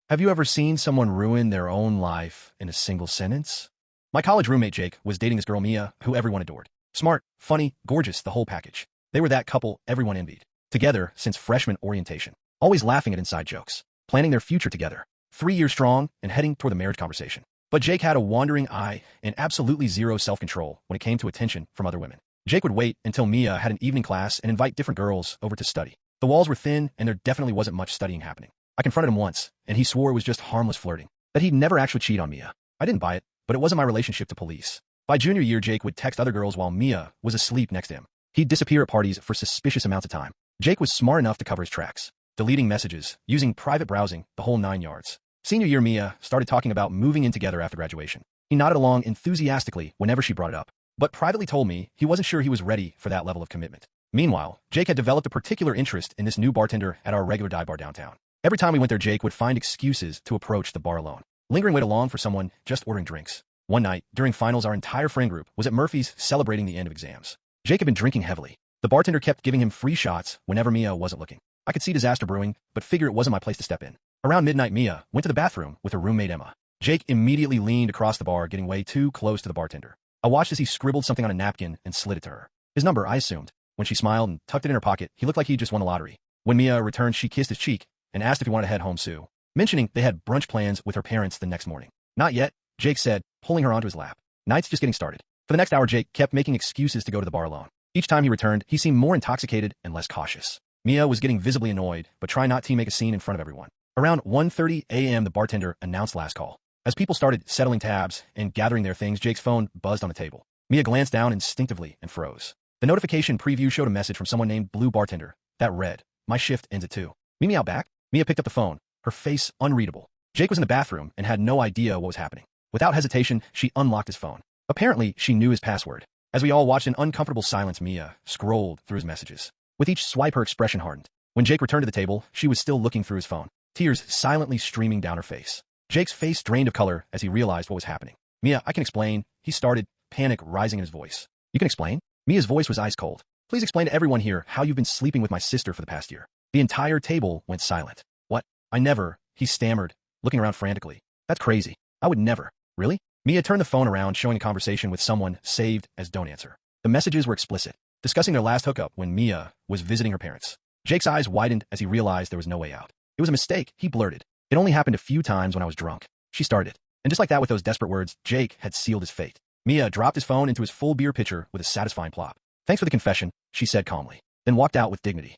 Have you ever seen someone ruin their own life in a single sentence? My college roommate Jake was dating this girl Mia, who everyone adored. Smart, funny, gorgeous, the whole package. They were that couple everyone envied. Together since freshman orientation. Always laughing at inside jokes. Planning their future together. 3 years strong and heading toward the marriage conversation. But Jake had a wandering eye and absolutely zero self-control when it came to attention from other women. Jake would wait until Mia had an evening class and invite different girls over to study. The walls were thin and there definitely wasn't much studying happening. I confronted him once, and he swore it was just harmless flirting, that he'd never actually cheat on Mia. I didn't buy it, but it wasn't my relationship to police. By junior year, Jake would text other girls while Mia was asleep next to him. He'd disappear at parties for suspicious amounts of time. Jake was smart enough to cover his tracks, deleting messages, using private browsing, the whole 9 yards. Senior year, Mia started talking about moving in together after graduation. He nodded along enthusiastically whenever she brought it up, but privately told me he wasn't sure he was ready for that level of commitment. Meanwhile, Jake had developed a particular interest in this new bartender at our regular dive bar downtown. Every time we went there, Jake would find excuses to approach the bar alone, lingering wait along for someone, just ordering drinks. One night, during finals, our entire friend group was at Murphy's celebrating the end of exams. Jake had been drinking heavily. The bartender kept giving him free shots whenever Mia wasn't looking. I could see disaster brewing, but figured it wasn't my place to step in. Around midnight, Mia went to the bathroom with her roommate Emma. Jake immediately leaned across the bar, getting way too close to the bartender. I watched as he scribbled something on a napkin and slid it to her. His number, I assumed. When she smiled and tucked it in her pocket, he looked like he'd just won the lottery. When Mia returned, she kissed his cheek and asked if he wanted to head home soon, mentioning they had brunch plans with her parents the next morning. Not yet, Jake said, pulling her onto his lap. Night's just getting started. For the next hour, Jake kept making excuses to go to the bar alone. Each time he returned, he seemed more intoxicated and less cautious. Mia was getting visibly annoyed, but trying not to make a scene in front of everyone. Around 1:30 a.m., the bartender announced last call. As people started settling tabs and gathering their things, Jake's phone buzzed on the table. Mia glanced down instinctively and froze. The notification preview showed a message from someone named Blue Bartender that read, "My shift ends at 2. Meet me out back." Mia picked up the phone, her face unreadable. Jake was in the bathroom and had no idea what was happening. Without hesitation, she unlocked his phone. Apparently, she knew his password. As we all watched in uncomfortable silence, Mia scrolled through his messages. With each swipe, her expression hardened. When Jake returned to the table, she was still looking through his phone, tears silently streaming down her face. Jake's face drained of color as he realized what was happening. "Mia, I can explain," he started, panic rising in his voice. "You can explain?" Mia's voice was ice cold. "Please explain to everyone here how you've been sleeping with my sister for the past year." The entire table went silent. "What? I never," he stammered, looking around frantically. "That's crazy. I would never." "Really?" Mia turned the phone around, showing a conversation with someone saved as "Don't answer." The messages were explicit, discussing their last hookup when Mia was visiting her parents. Jake's eyes widened as he realized there was no way out. "It was a mistake," he blurted. "It only happened a few times when I was drunk." She started. And just like that, with those desperate words, Jake had sealed his fate. Mia dropped his phone into his full beer pitcher with a satisfying plop. "Thanks for the confession," she said calmly, then walked out with dignity.